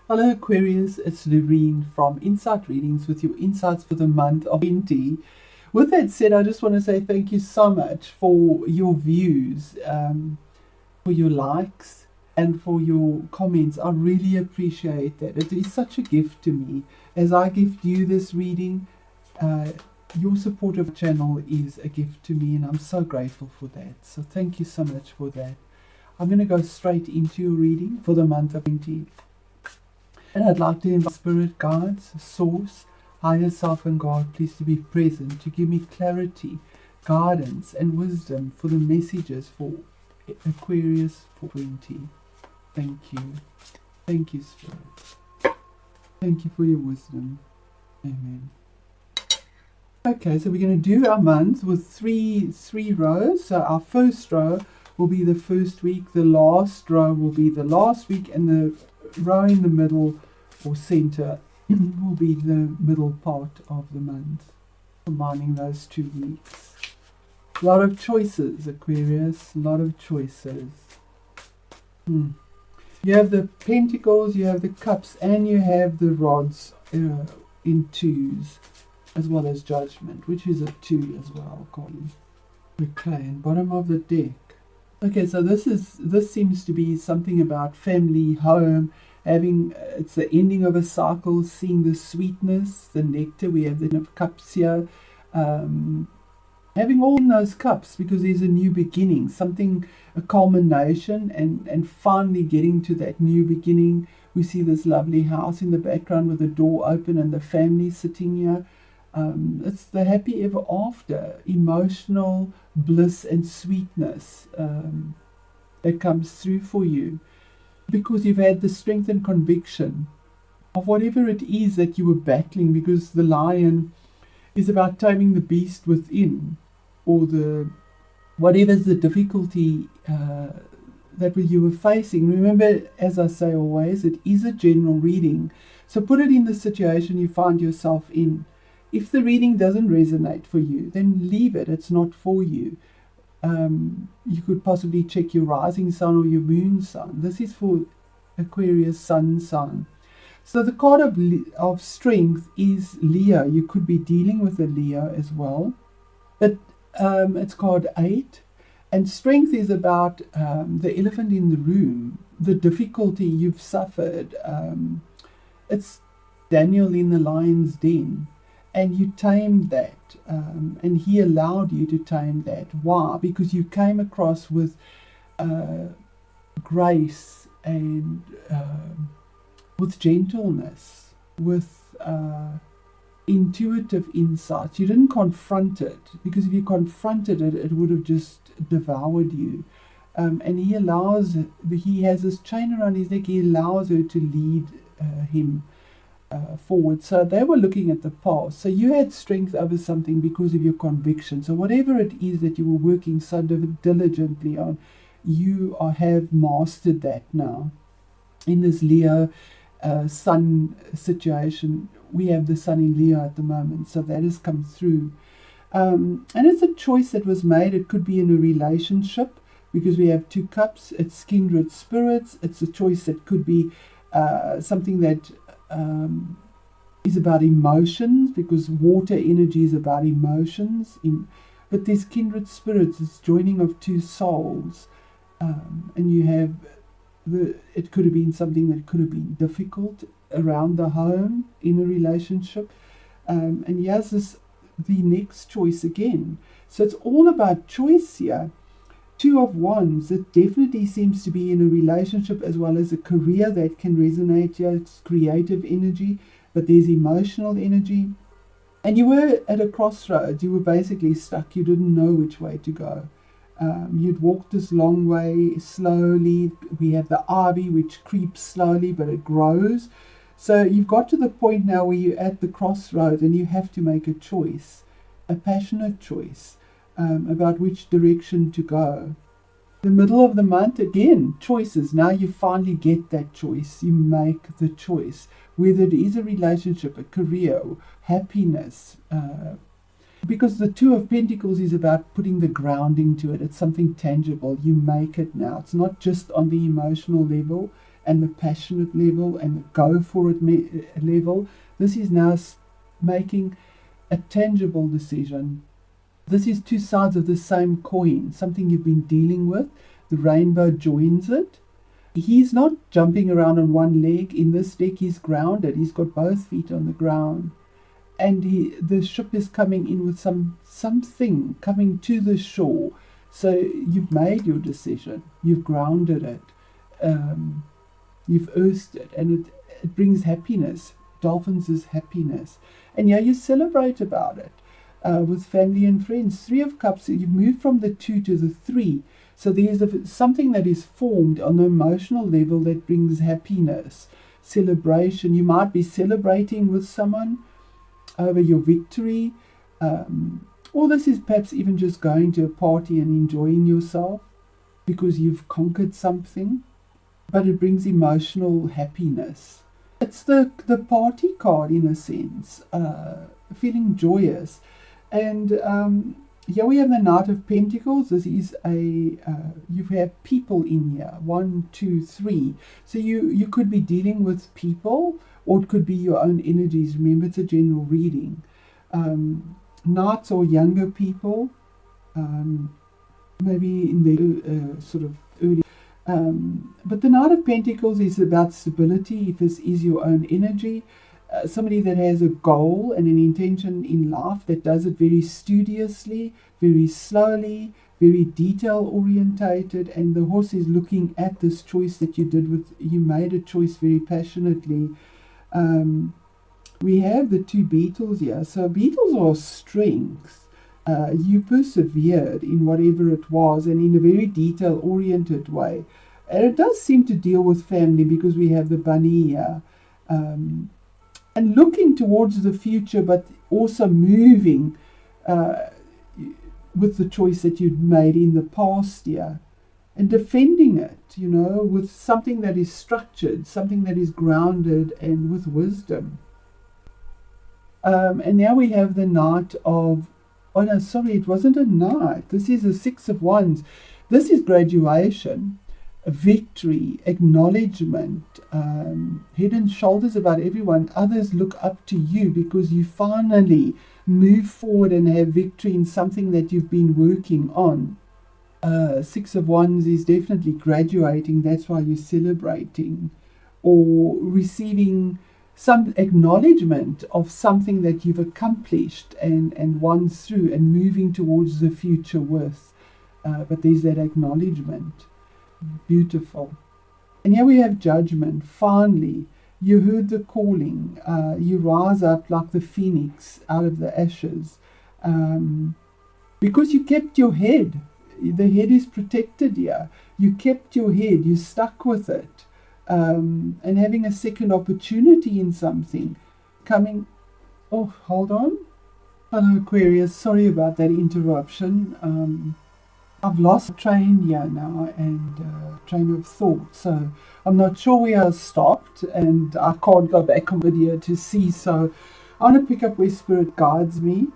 Hello Aquarius, it's Lorene from Insight Readings with your insights for the month of 20. With that said, I just want to say thank you so much for your views, for your likes, and for your comments. I really appreciate that. It is such a gift to me. As I gift you this reading, your support of the channel is a gift to me, and I'm so grateful for that. So thank you so much for that. I'm going to go straight into your reading for the month of 20. And I'd like to invite spirit guides, source, higher self and God, please to be present to give me clarity, guidance and wisdom for the messages for Aquarius for 20. Thank you. Thank you, Spirit. Thank you for your wisdom. Amen. Okay, so we're going to do our month with three rows. So our first row will be the first week, the last row will be the last week, and the row in the middle or center will be the middle part of the month, combining those 2 weeks. A lot of choices, Aquarius, a lot of choices. You have the pentacles, you have the cups, and you have the rods in twos, as well as judgment, which is a 2 as well. Okay, and bottom of the deck. Okay, so this seems to be something about family, home, having, it's the ending of a cycle, seeing the sweetness, the nectar. We have the of cups here, having all in those cups because there's a new beginning, something, a culmination, and finally getting to that new beginning. We see this lovely house in the background with the door open and the family sitting here. It's the happy ever after, emotional bliss and sweetness that comes through for you because you've had the strength and conviction of whatever it is that you were battling, because the lion is about taming the beast within, or whatever's the difficulty that you were facing. Remember, as I say always, it is a general reading, so put it in the situation you find yourself in. If the reading doesn't resonate for you, then leave it. It's not for you. You could possibly check your rising sun or your moon sun. This is for Aquarius sun sign. So the card of strength is Leo. You could be dealing with a Leo as well. But it's card 8. And strength is about the elephant in the room, the difficulty you've suffered. It's Daniel in the lion's den. And you tamed that, and he allowed you to tame that. Why? Because you came across with grace and with gentleness, with intuitive insights. You didn't confront it, because if you confronted it, it would have just devoured you. And he has this chain around his neck. He allows her to lead him forward. So they were looking at the past. So you had strength over something because of your conviction. So whatever it is that you were working so diligently on, you have mastered that now. In this Leo sun situation, we have the sun in Leo at the moment, so that has come through. And it's a choice that was made. It could be in a relationship, because we have 2 cups. It's kindred spirits. It's a choice that could be something that is about emotions, because water energy is about emotions. But there's kindred spirits. It's joining of 2 souls, and you have it could have been something that could have been difficult around the home in a relationship, and yes, the next choice again. So it's all about choice here. 2 of Wands, it definitely seems to be in a relationship as well as a career that can resonate here. It's creative energy, but there's emotional energy. And you were at a crossroads. You were basically stuck. You didn't know which way to go. You'd walked this long way slowly. We have the ivy, which creeps slowly, but it grows. So you've got to the point now where you're at the crossroads and you have to make a choice, a passionate choice. About which direction to go. The middle of the month, again, choices. Now you finally get that choice. You make the choice, whether it is a relationship, a career, happiness. Because the 2 of Pentacles is about putting the grounding to it. It's something tangible. You make it now. It's not just on the emotional level and the passionate level and the go for it level. This is now making a tangible decision. This is two sides of the same coin, something you've been dealing with. The rainbow joins it. He's not jumping around on one leg. In this deck, he's grounded. He's got both feet on the ground. And the ship is coming in with something coming to the shore. So you've made your decision. You've grounded it. You've earthed it. And it brings happiness. Dolphins is happiness. And yeah, you celebrate about it with family and friends. 3 of Cups, you've moved from the 2 to the 3. So there's something that is formed on the emotional level that brings happiness, celebration. You might be celebrating with someone over your victory. Or this is perhaps even just going to a party and enjoying yourself because you've conquered something. But it brings emotional happiness. It's the party card in a sense, feeling joyous. And here we have the Knight of Pentacles. This is you have people in here, 1, 2, 3. So you could be dealing with people, or it could be your own energies. Remember, it's a general reading. Knights or younger people, maybe in the sort of early. But the Knight of Pentacles is about stability. If this is your own energy, somebody that has a goal and an intention in life, that does it very studiously, very slowly, very detail orientated, and the horse is looking at this choice that you made a choice very passionately. We have the 2 beetles here. So beetles are strength. You persevered in whatever it was, and in a very detail oriented way. And it does seem to deal with family, because we have the bunny here. And looking towards the future, but also moving with the choice that you'd made in the past year, and defending it, with something that is structured, something that is grounded, and with wisdom. And now we have the Knight of, oh no, sorry, it wasn't a Knight. This is a 6 of Wands. This is graduation, victory, acknowledgement, head and shoulders above everyone. Others look up to you because you finally move forward and have victory in something that you've been working on. 6 of Wands is definitely graduating. That's why you're celebrating or receiving some acknowledgement of something that you've accomplished and won through and moving towards the future with. But there's that acknowledgement. Beautiful. And here we have judgment. Finally, you heard the calling. You rise up like the phoenix out of the ashes. Because you kept your head. The head is protected here. You kept your head. You stuck with it. And having a second opportunity in something. Oh, hold on. Hello, Aquarius. Sorry about that interruption. I've lost train here now and train of thought, so I'm not sure where I stopped, and I can't go back on video to see, so I want to pick up where Spirit guides me,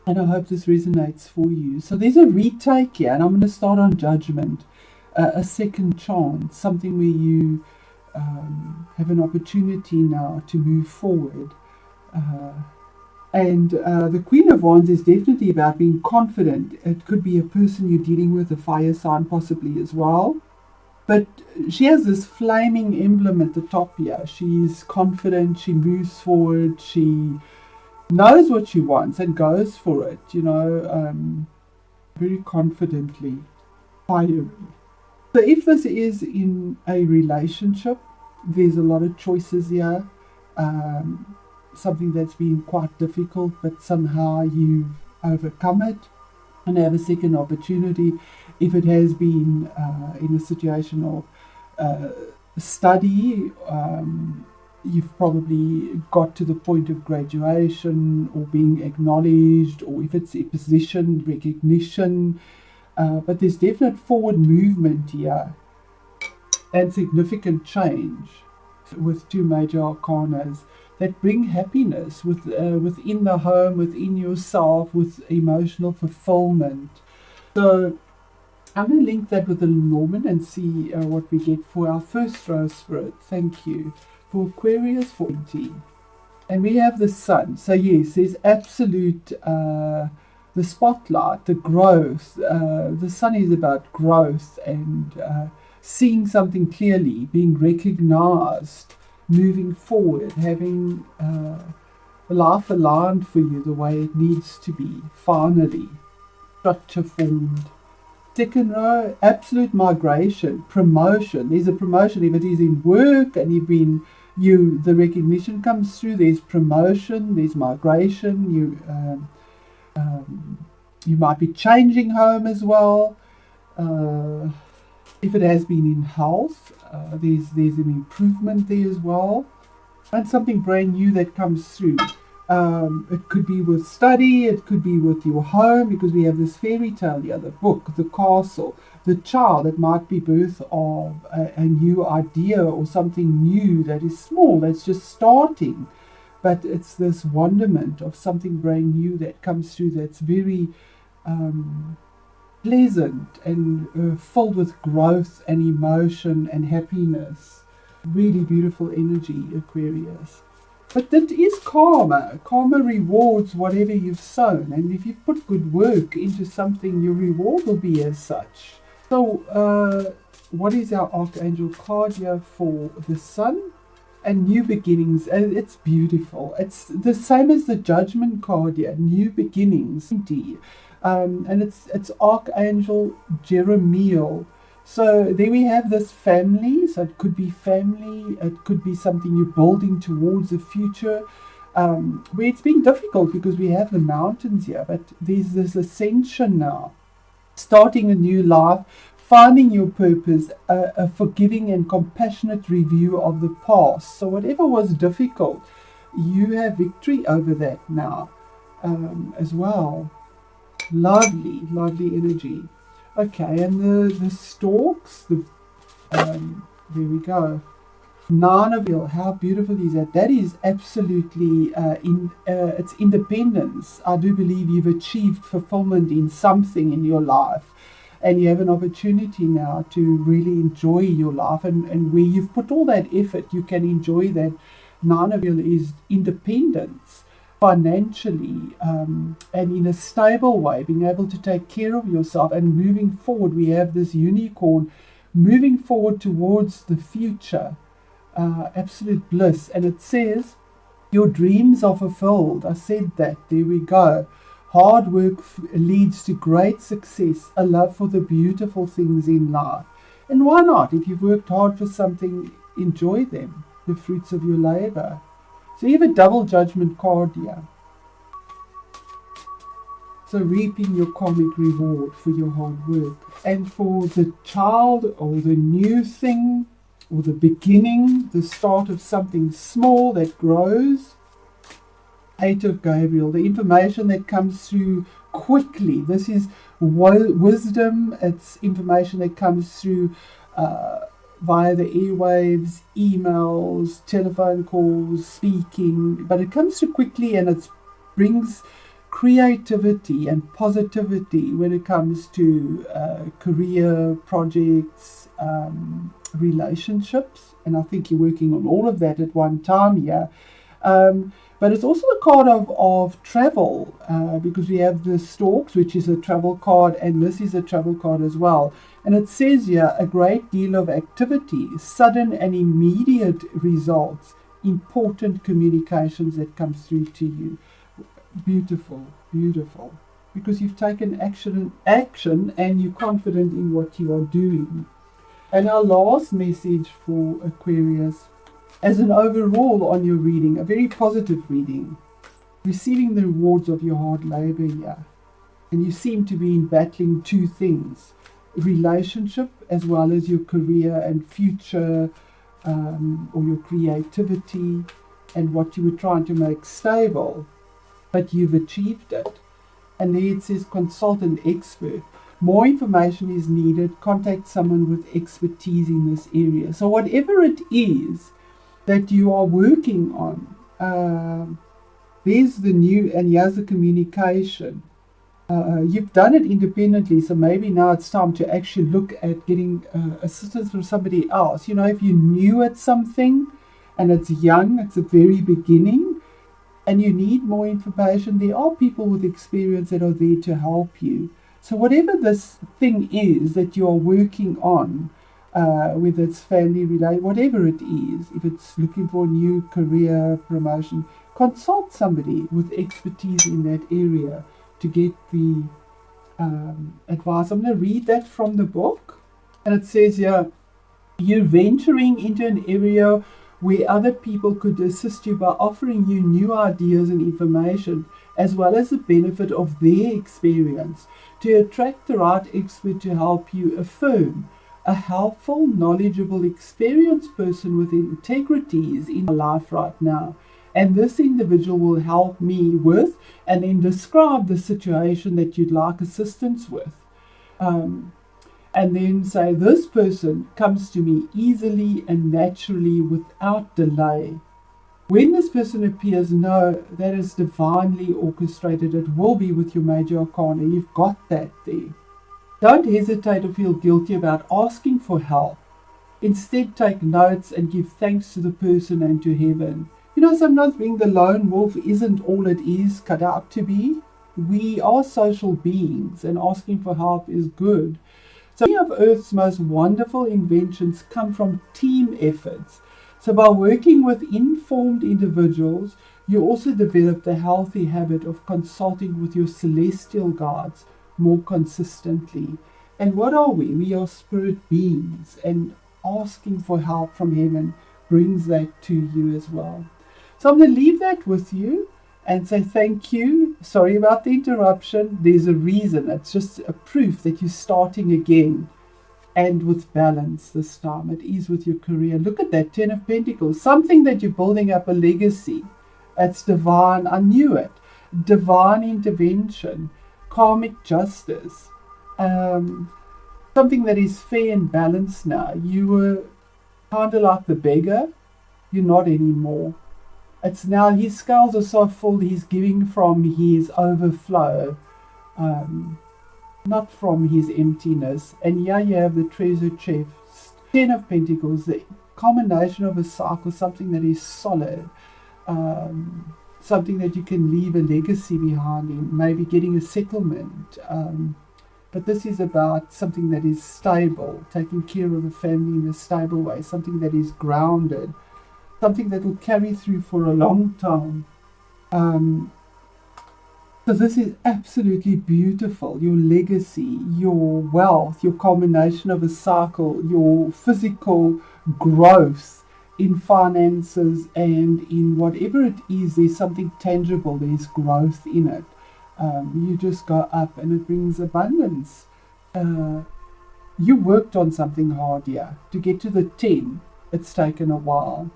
and I hope this resonates for you. So there's a retake here, and I'm going to start on judgment, a second chance, something where you have an opportunity now to move forward. And the Queen of Wands is definitely about being confident. It could be a person you're dealing with, a fire sign possibly as well. But she has this flaming emblem at the top here. She's confident, she moves forward, she knows what she wants and goes for it, very confidently, fiery. So if this is in a relationship, there's a lot of choices here. Something that's been quite difficult, but somehow you've overcome it and have a second opportunity. If it has been in a situation of study, you've probably got to the point of graduation or being acknowledged, or if it's a position, recognition. But there's definite forward movement here and significant change with 2 major arcanas that bring happiness within the home, within yourself, with emotional fulfillment. So I'm going to link that with the Norman and see what we get for our first rose spirit. Thank you. For Aquarius 40. And we have the sun. So yes, there's absolute, the spotlight, the growth. The sun is about growth and seeing something clearly, being recognized, moving forward, having life aligned for you the way it needs to be, finally. Structure formed. Second row, absolute migration, promotion. There's a promotion if it is in work and the recognition comes through. There's promotion, there's migration. You might be changing home as well. If it has been in health, there's an improvement there as well, and something brand new that comes through. It could be with study, it could be with your home, because we have this fairy tale here, the book, the castle, the child. It might be birth of a new idea or something new that is small, that's just starting. But it's this wonderment of something brand new that comes through that's very pleasant and filled with growth and emotion and happiness. Really beautiful energy, Aquarius. But that is karma. Karma rewards whatever you've sown. And if you've put good work into something, your reward will be as such. So, what is our Archangel card here for the sun? And new beginnings. It's beautiful. It's the same as the Judgment card here. New beginnings. And it's Archangel Jeremiel. So there we have this family. So it could be family, it could be something you're building towards the future, where it's been difficult because we have the mountains here, but there's this ascension now, starting a new life, finding your purpose, a forgiving and compassionate review of the past. So whatever was difficult, you have victory over that now as well. Lovely, lovely energy. Okay, and the stalks, there we go. Nine of Wheel, how beautiful is that? That is absolutely, it's independence. I do believe you've achieved fulfillment in something in your life. And you have an opportunity now to really enjoy your life. And where you've put all that effort, you can enjoy that. Nine of Wheel is independence. Financially and in a stable way, being able to take care of yourself and moving forward. We have this unicorn moving forward towards the future, absolute bliss. And it says your dreams are fulfilled. I said that. There we go. Hard work leads to great success, a love for the beautiful things in life. And why not? If you've worked hard for something, enjoy them, the fruits of your labor. So you have a double Judgment card here. So reaping your karmic reward for your hard work. And for the child or the new thing or the beginning, the start of something small that grows. Eight of Gabriel, the information that comes through quickly. This is wisdom. It's information that comes through via the airwaves, emails, telephone calls, speaking, but it comes through quickly, and it brings creativity and positivity when it comes to career, projects, relationships, and I think you're working on all of that at one time here. But it's also a card of travel, because we have the Storks, which is a travel card, and this is a travel card as well. And it says here, a great deal of activity, sudden and immediate results, important communications that comes through to you. Beautiful, beautiful. Because you've taken action and you're confident in what you are doing. And our last message for Aquarius, as an overall on your reading, a very positive reading, receiving the rewards of your hard labor here. And you seem to be battling two things, relationship as well as your career and future, or your creativity and what you were trying to make stable, but you've achieved it. And there it says consult an expert. More information is needed. Contact someone with expertise in this area. So whatever it is that you are working on, there's the new, and here's the communication. You've done it independently, so maybe now it's time to actually look at getting assistance from somebody else. If you're new at something and it's young, it's the very beginning, and you need more information, there are people with experience that are there to help you. So whatever this thing is that you are working on, whether it's family related, whatever it is, if it's looking for a new career promotion, consult somebody with expertise in that area to get the advice. I'm going to read that from the book, and it says here, you're venturing into an area where other people could assist you by offering you new ideas and information, as well as the benefit of their experience, to attract the right expert to help you affirm. A helpful, knowledgeable, experienced person with integrity is in my life right now. And this individual will help me with, and then describe the situation that you'd like assistance with. And then say, this person comes to me easily and naturally without delay. When this person appears, know that is divinely orchestrated. It will be with your major arcana. You've got that there. Don't hesitate or feel guilty about asking for help. Instead, take notes and give thanks to the person and to heaven. Sometimes being the lone wolf isn't all it is cut out to be. We are social beings, and asking for help is good. So many of Earth's most wonderful inventions come from team efforts. So by working with informed individuals, you also develop the healthy habit of consulting with your celestial guides more consistently. And what are we? We are spirit beings, and asking for help from heaven brings that to you as well. So I'm going to leave that with you and say thank you. Sorry about the interruption. There's a reason. It's just a proof that you're starting again, and with balance this time. It is with your career. Look at that, 10 of Pentacles. Something that you're building up a legacy. It's divine. I knew it. Divine intervention. Karmic justice. Something that is fair and balanced now. You were kind of like the beggar. You're not anymore. It's now his scales are so full, he's giving from his overflow, not from his emptiness. And here you have the treasure chest, 10 of Pentacles, the combination of a cycle, something that is solid, something that you can leave a legacy behind in, maybe getting a settlement. But this is about something that is stable, taking care of the family in a stable way, something that is grounded, something that will carry through for a long time. So this is absolutely beautiful. Your legacy, your wealth, your combination of a cycle, your physical growth in finances and in whatever it is, there's something tangible, there's growth in it. You just go up and it brings abundance. You worked on something hard here. To get to the 10, it's taken a while.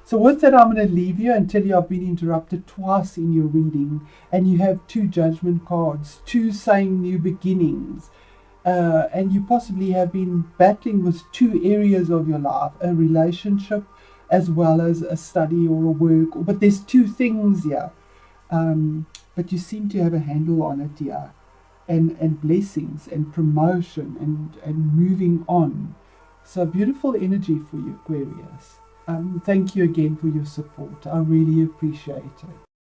So with that, I'm going to leave you and tell you I've been interrupted twice in your reading, and you have 2 judgment cards, 2 saying new beginnings, and you possibly have been battling with 2 areas of your life, a relationship as well as a study or a work, but there's 2 things here, but you seem to have a handle on it here, and blessings and promotion and moving on. So beautiful energy for you, Aquarius. Thank you again for your support. I really appreciate it.